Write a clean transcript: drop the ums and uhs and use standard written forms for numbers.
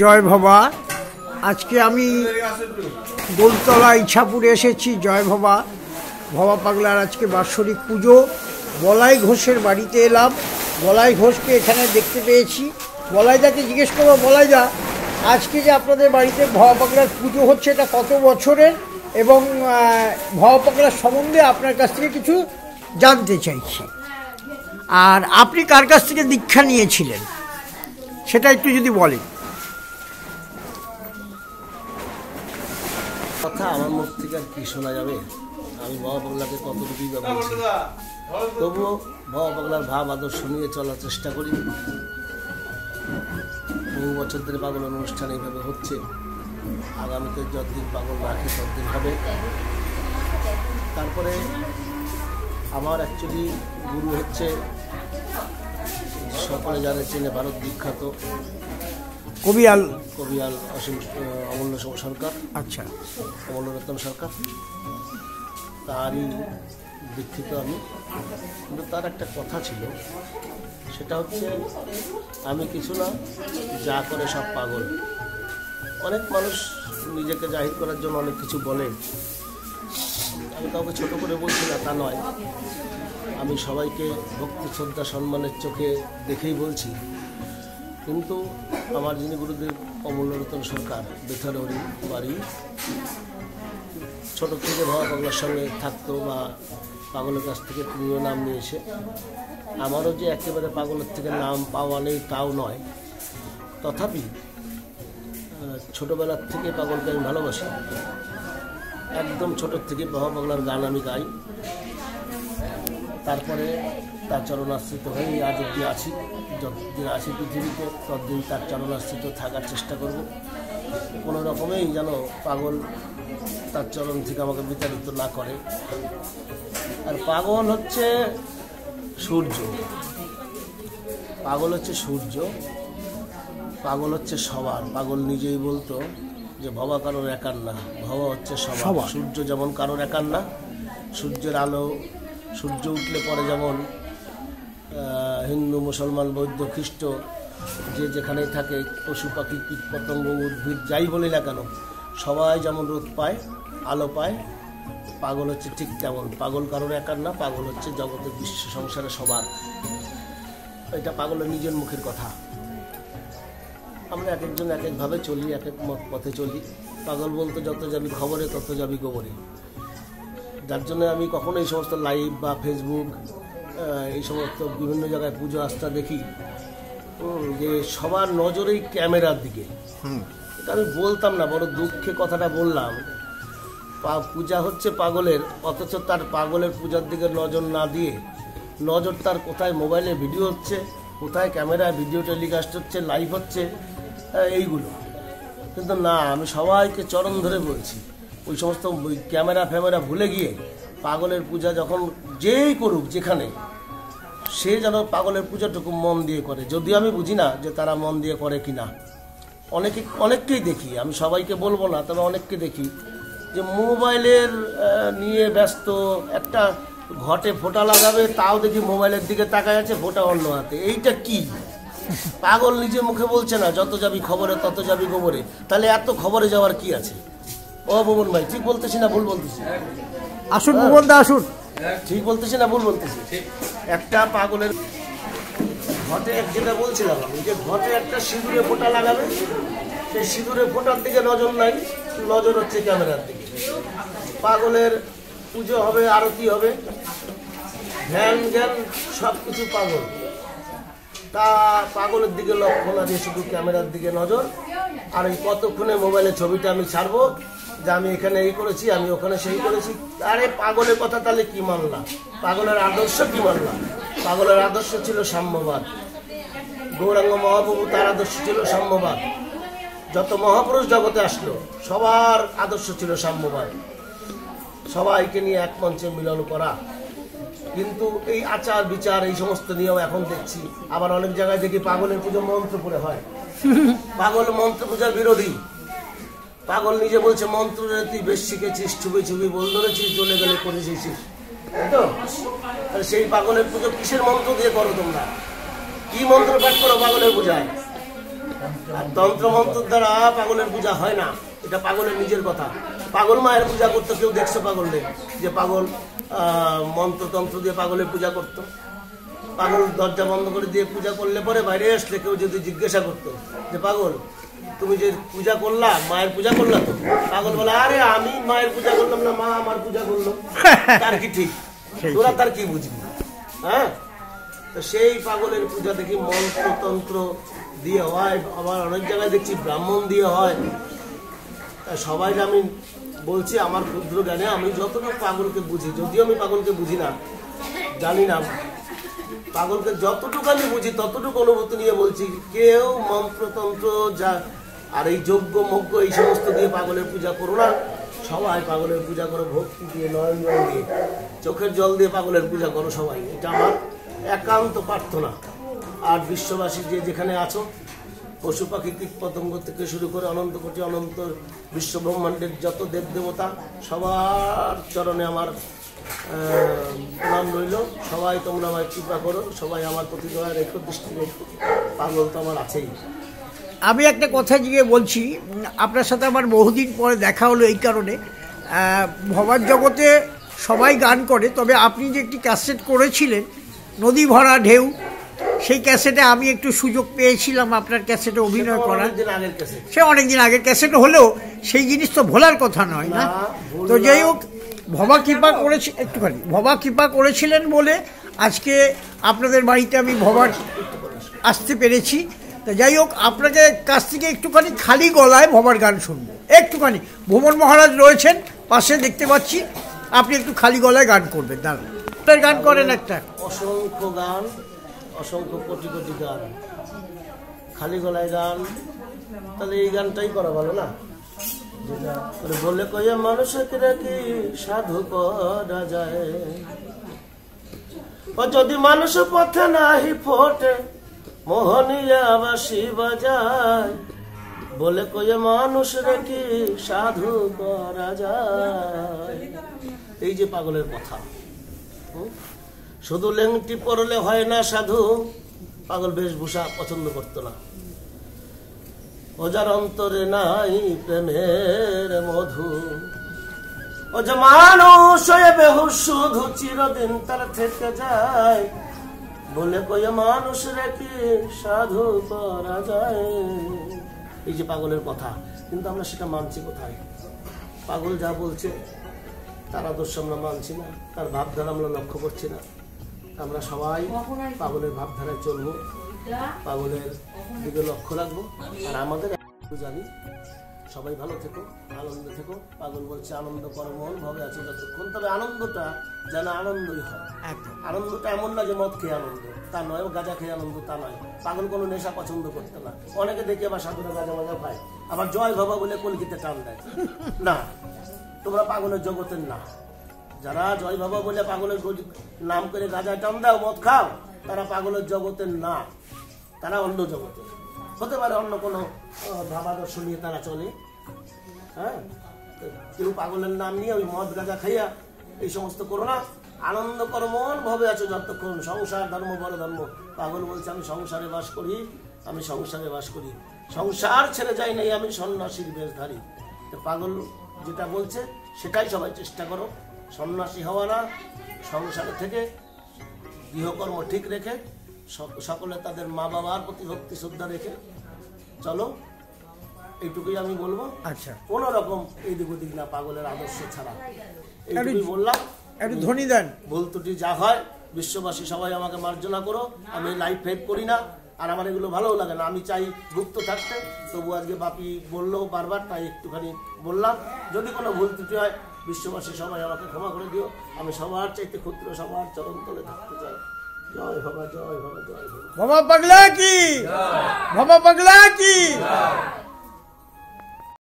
জয় ভবা। আজকে আমি গোলতলা ইছাপুরে এসেছি। জয় ভবা, ভবা পাগলার আজকে বাৎসরিক পুজো। বলাই ঘোষের বাড়িতে এলাম। বলাই ঘোষকে এখানে দেখতে পেয়েছি। বলাইদাকে জিজ্ঞেস করবো, বলাইদা আজকে যে আপনাদের বাড়িতে ভবা পাগলার পুজো হচ্ছে এটা কত বছরের, এবং ভবা পাগলার সম্বন্ধে আপনার কাছ থেকে কিছু জানতে চাইছি। আর আপনি কার কাছ থেকে দীক্ষা নিয়েছিলেন সেটা একটু যদি বলেন। কথা আমার মুখ থেকে আর কি শোনা যাবে? আমি ভবা পাগলাকে কতটুকুই বা বলছি, তবুও ভবা পাগলার ভাব আদর্শ নিয়ে চলার চেষ্টা করি। বহু বছর ধরে পাগল অনুষ্ঠান এইভাবে হচ্ছে। আগামীতে যতদিন পাগল রাখি ততদিন হবে। তারপরে আমার অ্যাকচুয়ালি গুরু হচ্ছে সকলে জানে, চেনে, ভারত বিখ্যাত কবিয়াল অমূল্য সরকার। আচ্ছা, অমূল্য রতন সরকার, তারই দীক্ষিত আমি। কিন্তু তার একটা কথা ছিল, সেটা হচ্ছে আমি কিছু না, যা করে সব পাগল। অনেক মানুষ নিজেকে জাহির করার জন্য অনেক কিছু বলে। আমি কাউকে ছোট করে বলছি না, তা নয়। আমি সবাইকে ভক্তি, শ্রদ্ধা, সম্মানের চোখে দেখেই বলছি। কিন্তু আমার যিনি গুরুদেব অমূল্য রতন সরকার, বেথারহরি বাড়ি, ছোট থেকে ভবা পাগলার সঙ্গে থাকতো বা পাগলের কাছ থেকে তিনিও নাম নিয়ে এসে, আমারও যে একেবারে পাগলের থেকে নাম পাওয়া নেই তাও নয়। তথাপি ছোটোবেলার থেকে পাগলকে আমি ভালোবাসি। একদম ছোটোর থেকে ভবা পাগলার গান আমি গাই। তারপরে তার চরণাশ্রিত হয়ে আজ অব্দি আছি। যতদিন আছি পৃথিবীতে ততদিন তার চরণাশ্রিত থাকার চেষ্টা করব। কোনো রকমেই যেন পাগল তার চরণ থেকে আমাকে বিতাড়িত না করে। আর পাগল হচ্ছে সূর্য, পাগল হচ্ছে সূর্য, পাগল হচ্ছে সবার। পাগল নিজেই বলতো যে ভবা কারোর একার না, ভবা হচ্ছে সবার। সূর্য যেমন কারোর একার না, সূর্যের আলো, সূর্য উঠলে পরে যেমন হিন্দু, মুসলমান, বৌদ্ধ, খ্রিস্ট যে যেখানেই থাকে, পশু পাখি, কীট পতঙ্গ, উদ্ভিদ যাই বলি না কেন, সবাই যেমন রোদ পায়, আলো পায়, পাগল হচ্ছে ঠিক তেমন। পাগল কারোর একার না, পাগল হচ্ছে জগতের, বিশ্ব সংসারে সবার। এটা পাগলের নিজের মুখের কথা। আমরা এক একজন এক একভাবে চলি, এক এক পথে চলি। পাগল বলতে যত যাবি খবরে তত যাবি গোবরে। যার জন্য আমি কখনো এই সমস্ত লাইভ বা ফেসবুক, এই সমস্ত বিভিন্ন জায়গায় পুজো আস্থা দেখি যে সবার নজরেই ক্যামেরার দিকে। এটা আমি বলতাম না, বড় দুঃখে কথাটা বললাম। পূজা হচ্ছে পাগলের, অথচ তার পাগলের পূজার দিকে নজর না দিয়ে নজর তার কোথায় মোবাইলে ভিডিও হচ্ছে, কোথায় ক্যামেরায় ভিডিও টেলিকাস্ট হচ্ছে, লাইভ হচ্ছে, এইগুলো। কিন্তু না, আমি সবাইকে চরণ ধরে বলছি, ওই সমস্ত ক্যামেরা ফ্যামেরা ভুলে গিয়ে পাগলের পূজা যখন যেই করুক, যেখানে, সে যেন পাগলের পূজাটুকু মন দিয়ে করে। যদিও আমি বুঝি না যে তারা মন দিয়ে করে কি না। অনেককেই দেখি, আমি সবাইকে বলবো না, তবে অনেককে দেখি যে মোবাইলের নিয়ে ব্যস্ত। একটা ঘটে ফোঁটা লাগাবে, তাও দেখি মোবাইলের দিকে তাকায় আছে, ফোঁটা অন্য হাতে। এইটা কি? পাগল নিজে মুখে বলছে না যত যাবি খবরে তত যাবি গোবরে? তাহলে এত খবরে যাওয়ার কি আছে? ও ভুবন ভাই, ঠিক বলতেছি না ভুল বলতেছি? আসুন ভুবন দা, আসুন। ঠিক বলতেছি না ভুল বলতেছি? একটা পাগলের ঘটে, যেটা বলছিলাম আমি, যে ঘটে একটা সিঁদুরে ফোঁটা লাগাবে, সেই সিঁদুরে ফোঁটার দিকে নজর নাই, নজর হচ্ছে ক্যামেরার দিকে। পাগলের পুজো হবে, আরতি হবে, ধ্যান জ্ঞান সব কিছু পাগল। তা পাগলের দিকে লক্ষ্য না দিয়ে শুধু ক্যামেরার দিকে নজর। আর এই কতক্ষণে মোবাইলে ছবিটা আমি ছাড়বো যে আমি এখানে এই করেছি, আমি ওখানে সেই করেছি। আরে পাগলের কথা তাহলে কি মানলাম? পাগলের আদর্শ কি মানলাম? পাগলের আদর্শ ছিল সাম্যবাদ। গৌরাঙ্গ মহাপ্রভু, তার আদর্শ ছিল সাম্যবাদ। যত মহাপুরুষ জগতে আসলো সবার আদর্শ ছিল সাম্যবাদ, সবাইকে নিয়ে এক মঞ্চে মিলন করা। কিন্তু এই আচার বিচার, এই সমস্ত নিয়ম এখন দেখছি আবার অনেক জায়গায় দেখি পাগলের পুজো মন্ত্র পড়ে হয়। পাগল মন্ত্র পূজার বিরোধী। পাগল নিজে বলছে মন্ত্র রে তুই বেশ শিখেছিস, ছবি ছবি বল ধরেছিস, চলে গেলে করেছিস, তাই তো? সেই পাগলের পুজো কিসের মন্ত্র দিয়ে করো তোমরা? কি মন্ত্র পাঠ করো পাগলের পূজায়? আর তন্ত্রমন্ত্রের দ্বারা পাগলের পূজা হয় না, এটা পাগলের নিজের কথা। পাগল মায়ের পূজা করতো, কেউ দেখছো পাগলদের যে পাগল মন্ত্রতন্ত্র দিয়ে পাগলের পূজা করতো? পাগল দরজা বন্ধ করে দিয়ে পূজা করলে পরে বাইরে আসলে কেউ যদি জিজ্ঞাসা করতো যে পাগল তুমি যে পূজা করলা, মায়ের পূজা করলা তো? পাগল বলে আরে আমি মায়ের পূজা করলাম না, মা আমার পূজা করলো। তার কি ঠিক? তোরা তার কি বুঝবি? হ্যাঁ, তো সেই পাগলের পূজা দেখি মন্ত্রতন্ত্র দিয়ে হয়, আবার অনেক জায়গায় দেখছি ব্রাহ্মণ দিয়ে হয়। সবাই আমি বলছি আমার ক্ষুদ্র জ্ঞানে আমি যতটুকু পাগলকে বুঝি, যদিও আমি পাগলকে বুঝি না, জানি না, পাগলকে যতটুকু আমি বুঝি ততটুকু অনুভূতি নিয়ে বলছি, কেউ মন্ত্রতন্ত্র যা আর এই যজ্ঞ মজ্ঞ এই সমস্ত দিয়ে পাগলের পূজা করো না। সবাই পাগলের পূজা করো ভক্তি দিয়ে, নয়ন জল দিয়ে, চোখের জল দিয়ে পাগলের পূজা করো সবাই। এটা আমার একান্ত প্রার্থনা। আর বিশ্ববাসী যে যেখানে আছো, পশু পাখি কীট পতঙ্গ থেকে শুরু করে অনন্ত কোটি অনন্ত বিশ্ব ব্রহ্মাণ্ডের যত দেব দেবতা, সবার চরণে আমার প্রণাম রইল। সবাই তোমরা আমায় কৃপা করো, সবাই আমার প্রতি দয়া রেখো, দৃষ্টি রেখো। পাগল তো আমার আছেই। আমি একটা কথা জিজ্ঞে বলছি, আপনার সাথে আমার বহুদিন পরে দেখা হলো এই কারণে, ভবার জগতে সবাই গান করে, তবে আপনি যে একটি ক্যাসেট করেছিলেন নদী ভরা ঢেউ, সেই ক্যাসেটে আমি একটু সুযোগ পেয়েছিলাম আপনার ক্যাসেটে অভিনয় করার। সে অনেকদিন আগের ক্যাসেট হলেও সেই জিনিস তো ভোলার কথা নয় না। তো যাই হোক, ভবা কৃপা করেছি একটুখানি, ভবা কৃপা করেছিলেন বলে আজকে আপনাদের বাড়িতে আমি ভবার আসতে পেরেছি। তো যাই হোক, আপনাকে কাছ থেকে একটুখানি খালি গলায় ভবার গান শুনবো একটুখানি। ভুবন মহারাজ রয়েছেন পাশে দেখতে পাচ্ছি, আপনি একটু খালি গলায় গান করবেন। দাঁড়ান, গান করেন একটা। অসংখ্য গান, অসংখ্য কোটি কোটি গান, খালি গলায় গান, তাহলে এই গানটাই করা ভালো না? বলে কয়ে মানুষকে কি সাধু করা যায়, ও যদি মানুষ পথে নাহি ফোটে মোহনিয়া বাসি বাজায়, বলে কয়ে মানুষ কি সাধু করা যায়। এই যে পাগলের কথা, শুধু লেংটি পরলে হয় না সাধু, পাগল বেশভূষা পছন্দ করতো না। ওজার অন্তরে নাই প্রেমের মধু, ও যে মানুষ হয়ে বেহুশ শুধু চিরদিন তার থেকে যায়, বলে কয়ে মানুষ রেখে সাধু করা যায়। এই যে পাগলের কথা, কিন্তু আমরা সেটা মানছি কোথায়? পাগল যা বলছে তার আদর্শ আমরা মানছি না, তার ভাবধারা আমরা লক্ষ্য করছি না। আমরা সবাই পাগলের ভাবধারায় চলবো, পাগলের দিকে লক্ষ্য রাখবো। আর আমাদের জানি সবাই ভালো থেকো, আনন্দে থেকো। পাগল বলছে আনন্দ করো মন ভাবে আছে যতক্ষণ, তবে আনন্দটা যেন আনন্দই হয়। আনন্দটা এমন না যে মদ খেয়ে আনন্দ, তা নয়, গাঁজা খেয়ে আনন্দ তা নয়। পাগল কোনো নেশা পছন্দ করতে না। অনেকে দেখি আবার সাধুরা গাঁজা মাজা পায়, আবার জয় বাবা বলে কলকিতে টান দেয়। না, তোমরা পাগলের জগতের না। যারা জয় বাবা বলে পাগলের নাম করে গাঁজায় টান দাও, মদ খাও, তারা পাগলের জগতের না, তারা অন্য জগতে। হতে পারে অন্য কোনো ভাবাদর্শ নিয়ে তারা চলে। হ্যাঁ, কেউ পাগলের নাম নিয়ে ওই মদ গাঁজা খাইয়া এই সমস্ত করো না। আনন্দ করো মন ভাবে আছো যতক্ষণ। সংসার ধর্ম বড় ধর্ম। পাগল বলছে আমি সংসারে বাস করি, আমি সংসারে বাস করি, সংসার ছেড়ে যাই নাই, আমি সন্ন্যাসীর বেশধারী। তো পাগল যেটা বলছে সেটাই সবাই চেষ্টা করো, সন্ন্যাসী হওয়া না, সংসারে থেকে গৃহকর্ম ঠিক রেখে সকলে তাদের মা বাবার প্রতি ভক্তি শ্রদ্ধা রেখে চলো। এইটুকুই আমি বলবো। আচ্ছা, কোন রকম এই দিক ওদিক না, পাগলের আদর্শ ছাড়া। এইটুকুই বললাম। একটু ধ্বনি দেন। ভুল ত্রুটি যা হয় বিশ্ববাসী সবাই আমাকে মার্জনা করো। আমি লাইভ ফেক করি না, আর আমার এগুলো ভালোও লাগে না। আমি চাই গুপ্ত থাকতে, তবু আজকে বাপি বললো বারবার, তাই একটুখানি বললাম। যদি কোনো ভুল ত্রুটি হয় বিশ্ববাসী সবাই আমাকে ক্ষমা করে দিও। আমি সবার চাইতে ক্ষুদ্র, সবার চরণ তলে থাকতে চাই। জয় বাবা, জয় বাবা, জয় বাবা। ভবা পাগলা কি, ভবা পাগলা কি।